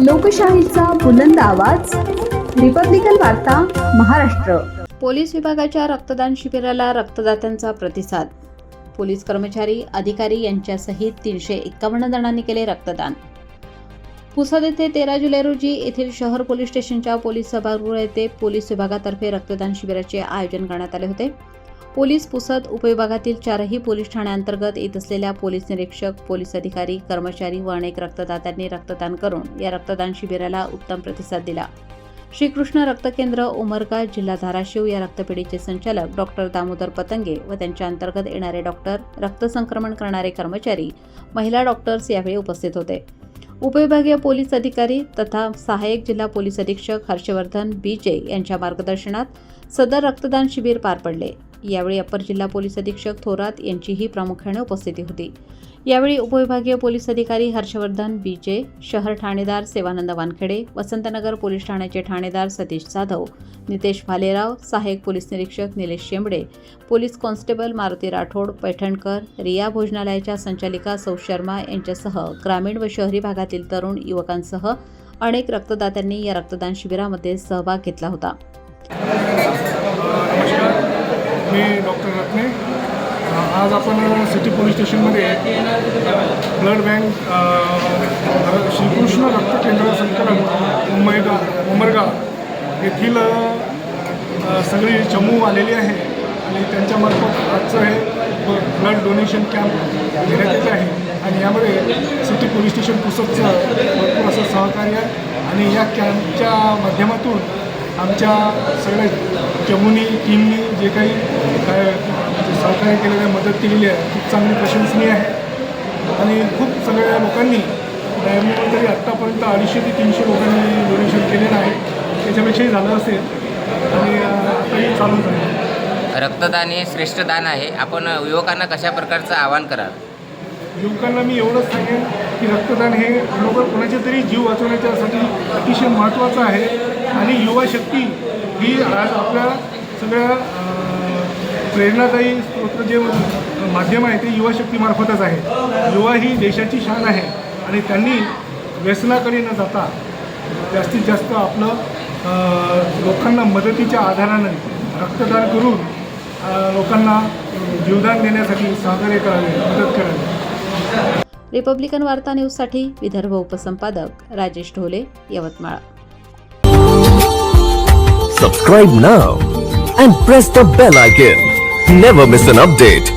लोकशाहीचा बुलंद आवाज, रिपब्लिकन वार्ता, महाराष्ट्र। पोलीस विभागाच्या रक्तदान शिबिराला रक्तदात्यांचा प्रतिसाद। पोलीस कर्मचारी, अधिकारी यांच्यासहित 351 जणांनी केले रक्तदान। पुसद येथे 13 जुलै रोजी येथील शहर पोलीस स्टेशनच्या पोलीस सभागृह येथे पोलीस विभागातर्फे रक्तदान शिबिराचे आयोजन करण्यात आले होते। पोलीस पुसद उपविभागातील 4ही पोलीस ठाण्यांतर्गत येत असलेल्या पोलीस निरीक्षक, पोलीस अधिकारी, कर्मचारी व अनेक रक्तदात्यांनी रक्तदान करून या रक्तदान शिबिराला उत्तम प्रतिसाद दिला। श्रीकृष्ण रक्त केंद्र उमरगा, जिल्हा धाराशिव या रक्तपेढीचे संचालक डॉक्टर दामोदर पतंगे व त्यांच्या अंतर्गत येणारे डॉक्टर, रक्त संक्रमण करणारे कर्मचारी, महिला डॉक्टर्स यावेळी उपस्थित होते। उपविभागीय पोलीस अधिकारी तथा सहाय्यक जिल्हा पोलीस अधीक्षक हर्षवर्धन बीजे यांच्या मार्गदर्शनात सदर रक्तदान शिबिर पार पडले। यावेळी अपर जिल्हा पोलीस अधीक्षक थोरात यांचीही प्रामुख्याने उपस्थिती होती। यावेळी उपविभागीय पोलीस अधिकारी हर्षवर्धन बीजे, शहर ठाणेदार सेवानंद वानखेडे, वसंतनगर पोलीस ठाण्याचे ठाणेदार सतीश जाधव, नितेश भालेराव, सहाय्यक पोलीस निरीक्षक निलेश शेंबडे, पोलीस कॉन्स्टेबल मारुती राठोड, पैठणकर, रिया भोजनालयाच्या संचालिका सौ शर्मा यांच्यासह ग्रामीण व शहरी भागातील तरुण युवकांसह अनेक रक्तदात्यांनी या रक्तदान शिबिरामध्ये सहभाग घेतला होता। मी डॉक्टर रत्ने। आज आपण सिटी पोलीस स्टेशनमध्ये ब्लड बँक श्रीकृष्ण रक्त केंद्र संकलन उमरगा येथील सगळी चमू आलेली आहे आणि त्यांच्यामार्फत आजचं हे ब्लड डोनेशन कॅम्प घेण्यात येत आहे आणि यामध्ये सिटी पोलीस स्टेशन पुसदचं भरपूर असं सहकार्य आहे आणि या कॅम्पच्या माध्यमातून आमच्या सगळ्या चमूनी टीमनी जे काही सहकार्य केलेलं आहे, मदत केलेली आहे, खूप चांगली प्रशंसनीय आहे आणि खूप सगळ्या लोकांनी तरी आत्तापर्यंत 250 ते 300 लोकांनी डोनेशन केलेलं आहे। त्याच्यापेक्षाही झालं असेल आणि आताही चालूच आहे। रक्तदान हे श्रेष्ठ दान आहे। आपण युवकांना कशा प्रकारचं आवाहन कराल? युवकांना मी एवढंच सांगेन की रक्तदान हे बरोबर कोणाचे तरी जीव वाचवण्याच्यासाठी अतिशय महत्त्वाचं आहे आणि युवा शक्ती ही आज आपल्या सगळ्या प्रेरणादायी स्रोत जे माध्यम आहे ते युवा शक्तीमार्फतच आहे। युवा ही देशाची शान आहे आणि त्यांनी व्यसनाकडे न जाता जास्तीत जास्त आपलं लोकांना मदतीच्या आधाराने रक्तदान करून लोकांना जीवदान देण्यासाठी सहकार्य करावे, मदत करावी। रिपब्लिकन वार्ता न्यूजसाठी Vidarbha उपसंपादक Rajesh Dhole, Yavatmal. Subscribe now and press the bell icon. Never miss an update.